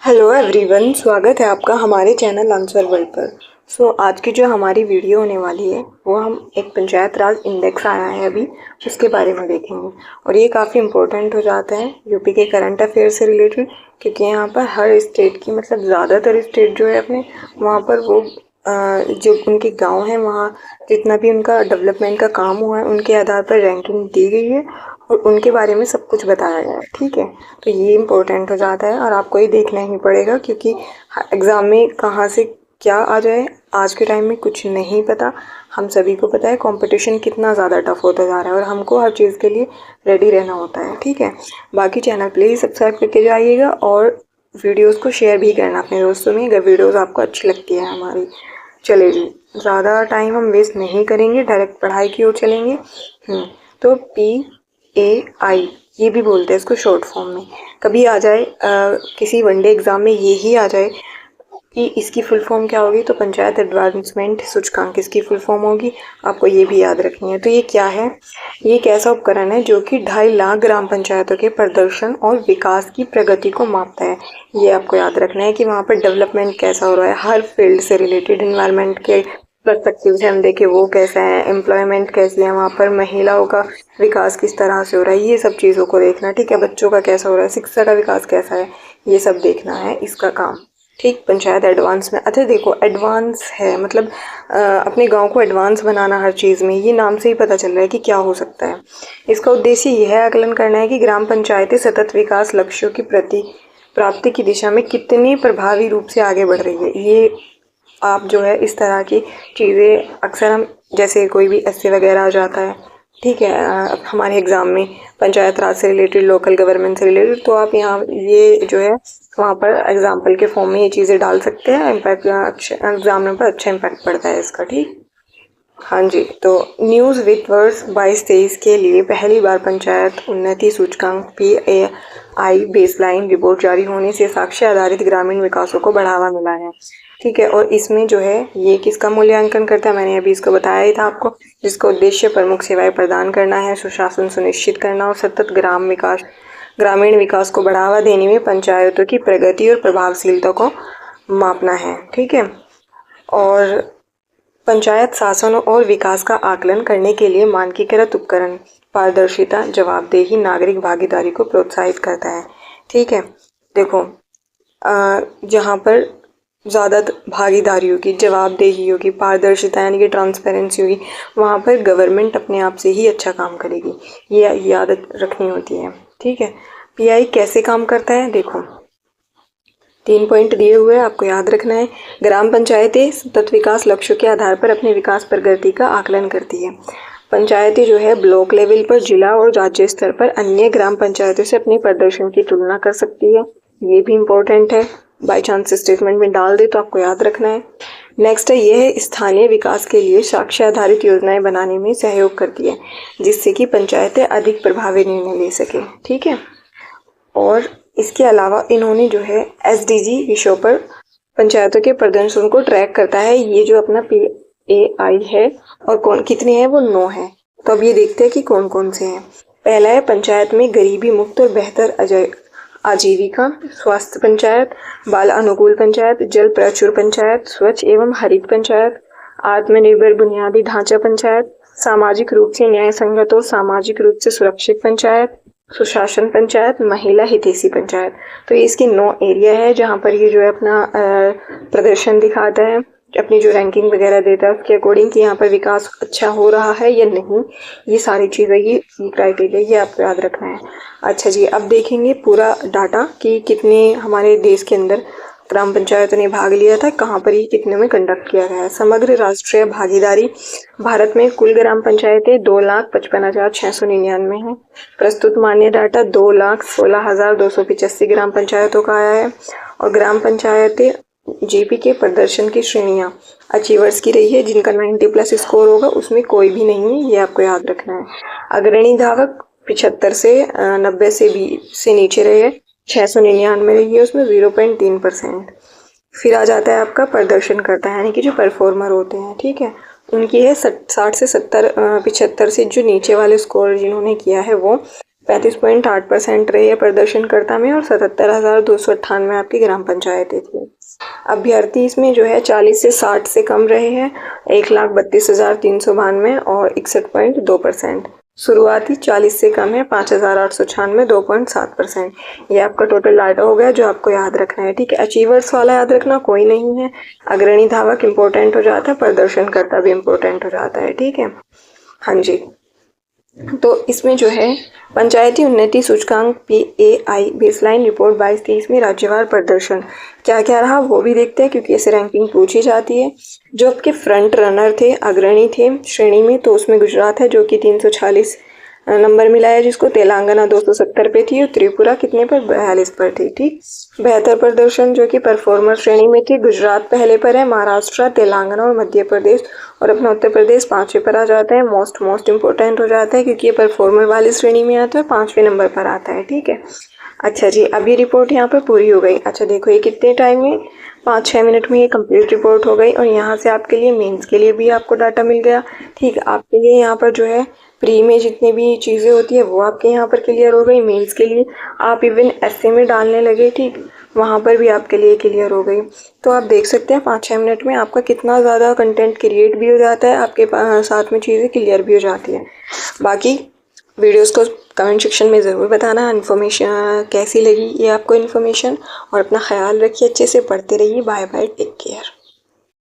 Hello everyone, स्वागत है आपका हमारे चैनल आंसर वर्ल्ड पर। आज की जो हमारी वीडियो होने वाली है वो हम एक पंचायत राज इंडेक्स आया है अभी, उसके बारे में देखेंगे। और ये काफ़ी इम्पोर्टेंट हो जाता है यूपी के करंट अफेयर से रिलेटेड, क्योंकि यहाँ पर हर स्टेट की मतलब ज़्यादातर स्टेट जो है अपने वहाँ पर वो जो उनके गांव हैं वहाँ जितना भी उनका डेवलपमेंट का काम हुआ है उनके आधार पर रैंकिंग दी गई है और उनके बारे में सब कुछ बताया गया है। ठीक है, तो ये इम्पोर्टेंट हो जाता है और आपको ये देखना ही पड़ेगा, क्योंकि एग्ज़ाम में कहाँ से क्या आ जाए आज के टाइम में कुछ नहीं पता। हम सभी को पता है कंपटीशन कितना ज़्यादा टफ होता जा रहा है और हमको हर चीज़ के लिए रेडी रहना होता है। ठीक है, बाकी चैनल प्लीज़ सब्सक्राइब करके जाइएगा और वीडियोस को शेयर भी करना अपने दोस्तों में अगर वीडियोस आपको अच्छी लगती है हमारी। चलिए जी, ज़्यादा टाइम हम वेस्ट नहीं करेंगे, डायरेक्ट पढ़ाई की ओर चलेंगे। तो PAI ये भी बोलते हैं इसको शॉर्ट फॉर्म में। कभी आ जाए किसी वनडे एग्ज़ाम में ये ही आ जाए कि इसकी फुल फॉर्म क्या होगी, तो पंचायत एडवांसमेंट सूचकांक इसकी फुल फॉर्म होगी। आपको ये भी याद रखनी है। तो ये क्या है? ये एक ऐसा उपकरण है जो कि 2.5 लाख ग्राम पंचायतों के प्रदर्शन और विकास की प्रगति को मापता है। ये आपको याद रखना है कि वहाँ पर डेवलपमेंट कैसा हो रहा है, हर फील्ड से रिलेटेड। एनवायरनमेंट के पर्सपेक्टिव से हम देखें वो कैसा है, एम्प्लॉयमेंट कैसी है, वहाँ पर महिलाओं का विकास किस तरह से हो रहा है, ये सब चीज़ों को देखना। ठीक है, बच्चों का कैसा हो रहा है, शिक्षा का विकास कैसा है, ये सब देखना है इसका काम। ठीक, पंचायत एडवांस में। अच्छा देखो, एडवांस है मतलब अपने गांव को एडवांस बनाना हर चीज़ में, ये नाम से ही पता चल रहा है कि क्या हो सकता है। इसका उद्देश्य यह है आकलन करना है कि ग्राम पंचायतें सतत विकास लक्ष्यों की प्राप्ति की दिशा में कितनी प्रभावी रूप से आगे बढ़ रही है। ये आप जो है इस तरह की चीज़ें अक्सर हम जैसे कोई भी ऐसे वगैरह आ जाता है, ठीक है, हमारे एग्ज़ाम में पंचायत राज से रिलेटेड, लोकल गवर्नमेंट से रिलेटेड, तो आप यहाँ ये जो है वहाँ पर एग्जाम्पल के फॉर्म में ये चीज़ें डाल सकते हैं। इम्पैक्ट एग्जाम पर अच्छा इम्पैक्ट पड़ता है इसका। ठीक, हाँ जी। तो न्यूज़ विथ वर्ष 22-23 के लिए पहली बार पंचायत उन्नति सूचकांक PAI बेसलाइन रिपोर्ट जारी होने से साक्ष्य आधारित ग्रामीण विकासों को बढ़ावा मिला है। ठीक है, और इसमें जो है ये किसका मूल्यांकन करता है, मैंने अभी इसको बताया ही था आपको, जिसका उद्देश्य प्रमुख सेवाएं प्रदान करना है, सुशासन सुनिश्चित करना और सतत ग्रामीण विकास को बढ़ावा देने में पंचायतों की प्रगति और प्रभावशीलता को मापना है। ठीक है, और पंचायत शासन और विकास का आकलन करने के लिए मानकीकृत उपकरण पारदर्शिता, जवाबदेही, नागरिक भागीदारी को प्रोत्साहित करता है। ठीक है, देखो जहाँ पर ज़्यादा भागीदारी होगी, जवाबदेही होगी, पारदर्शिता यानी कि ट्रांसपेरेंसी होगी, वहाँ पर गवर्नमेंट अपने आप से ही अच्छा काम करेगी। ये याद रखनी होती है। ठीक है, PI कैसे काम करता है, देखो 3 पॉइंट दिए हुए हैं, आपको याद रखना है। ग्राम पंचायतें सतत विकास लक्ष्यों के आधार पर अपने विकास प्रगति का आकलन करती है। पंचायतें जो है ब्लॉक लेवल पर, जिला और राज्य स्तर पर अन्य ग्राम पंचायतों से अपने प्रदर्शन की तुलना कर सकती है। ये भी इम्पोर्टेंट है, बाई चांस स्टेटमेंट में डाल दे तो आपको याद रखना है। नेक्स्ट है ये है स्थानीय विकास के लिए साक्ष्य आधारित योजनाएं बनाने में सहयोग करती है, जिससे कि पंचायतें अधिक प्रभावी निर्णय ले सके। ठीक है, और इसके अलावा इन्होंने जो है SDG विषयों पर पंचायतों के प्रदर्शन को ट्रैक करता है। ये जो अपना PAI है, और कौन कितने हैं, वो 9 है। तो अब ये देखते हैं कि कौन कौन से हैं। पहला है पंचायत में गरीबी मुक्त और बेहतर आजीविका, स्वास्थ्य पंचायत, बाल अनुकूल पंचायत, जल प्रचुर पंचायत, स्वच्छ एवं हरित पंचायत, आत्मनिर्भर बुनियादी ढांचा पंचायत, सामाजिक रूप से न्याय संगत और सामाजिक रूप से सुरक्षित पंचायत, सुशासन पंचायत, महिला हितैषी पंचायत। तो ये इसके 9 एरिया है जहाँ पर ये जो है अपना प्रदर्शन दिखाता है, अपनी जो रैंकिंग वगैरह देता है उसके अकॉर्डिंग कि यहाँ पर विकास अच्छा हो रहा है या नहीं। ये सारी चीज़ें, ये क्राइटेरिया, ये आपको याद रखना है। अच्छा जी, अब देखेंगे पूरा डाटा कि कितने हमारे देश के अंदर ग्राम पंचायतों ने भाग लिया था, कहाँ पर ये कितने में कंडक्ट किया गया है। समग्र राष्ट्रीय भागीदारी, भारत में कुल ग्राम पंचायतें 2,55,699 है। प्रस्तुत मान्य डाटा 2,16,285 ग्राम पंचायतों का आया है। और ग्राम पंचायतें GP के प्रदर्शन की श्रेणियाँ अचीवर्स की रही है, जिनका 90+ स्कोर होगा उसमें कोई भी नहीं है, ये आपको याद रखना है। अग्रणी धावक 75 से 90 से नीचे रहे, 699 रही है, उसमें 0.3%। फिर आ जाता है आपका प्रदर्शन करता है, यानी कि जो परफॉर्मर होते हैं, ठीक है, उनकी है 60 से 70 75 से जो नीचे वाले स्कोर जिन्होंने किया है वो 35.8% रही है प्रदर्शनकर्ता में और 77,298 आपकी ग्राम पंचायतें थी। अभ्यर्थी इसमें जो है 40 से 60 से कम रहे हैं 1,32,392 और 61.2%। शुरुआती 40 से कम है 5,896 2.7%। ये आपका टोटल डाटा हो गया जो आपको याद रखना है, ठीक है। अचीवर्स वाला याद रखना कोई नहीं है, अग्रणी धावक इम्पोर्टेंट हो जाता है, प्रदर्शनकर्ता भी इम्पोर्टेंट हो जाता है, ठीक है। हाँ जी, तो इसमें जो है पंचायती उन्नति सूचकांक PAI बेसलाइन रिपोर्ट 22-23 में राज्यवार प्रदर्शन क्या क्या रहा वो भी देखते हैं, क्योंकि ऐसे रैंकिंग पूछी जाती है। जो आपके फ्रंट रनर थे, अग्रणी थे श्रेणी में, तो उसमें गुजरात है जो कि 346 नंबर मिला है जिसको। तेलंगाना 270 पे थी और त्रिपुरा कितने पर, 42 पर थी, ठीक। बेहतर प्रदर्शन जो कि परफॉर्मर श्रेणी में थी, गुजरात पहले पर है, महाराष्ट्र, तेलंगाना और मध्य प्रदेश और अपना उत्तर प्रदेश 5वें पर आ जाता है। मोस्ट इम्पोर्टेंट हो जाता है क्योंकि ये परफॉर्मर वाली श्रेणी में आता है, 5वें नंबर पर आता है, ठीक है। अच्छा जी, अभी रिपोर्ट यहाँ पर पूरी हो गई। अच्छा देखो ये कितने टाइम में, 5-6 मिनट में ये कंप्लीट रिपोर्ट हो गई। और यहाँ से आपके लिए मेंस के लिए भी आपको डाटा मिल गया, ठीक। आपके लिए यहाँ पर जो है प्री में जितनी भी चीज़ें होती है वो आपके यहाँ पर क्लियर हो गई। मेंस के लिए आप इवन ऐसे में डालने लगे, ठीक, वहाँ पर भी आपके लिए क्लियर हो गई। तो आप देख सकते हैं 5-6 मिनट में आपका कितना ज़्यादा कंटेंट क्रिएट भी हो जाता है, आपके साथ में चीज़ें क्लियर भी हो जाती हैं। बाकी वीडियोस को कमेंट सेक्शन में ज़रूर बताना इन्फॉर्मेशन कैसी लगी ये आपको इन्फॉर्मेशन, और अपना ख्याल रखिए, अच्छे से पढ़ते रहिए। Bye bye, take care.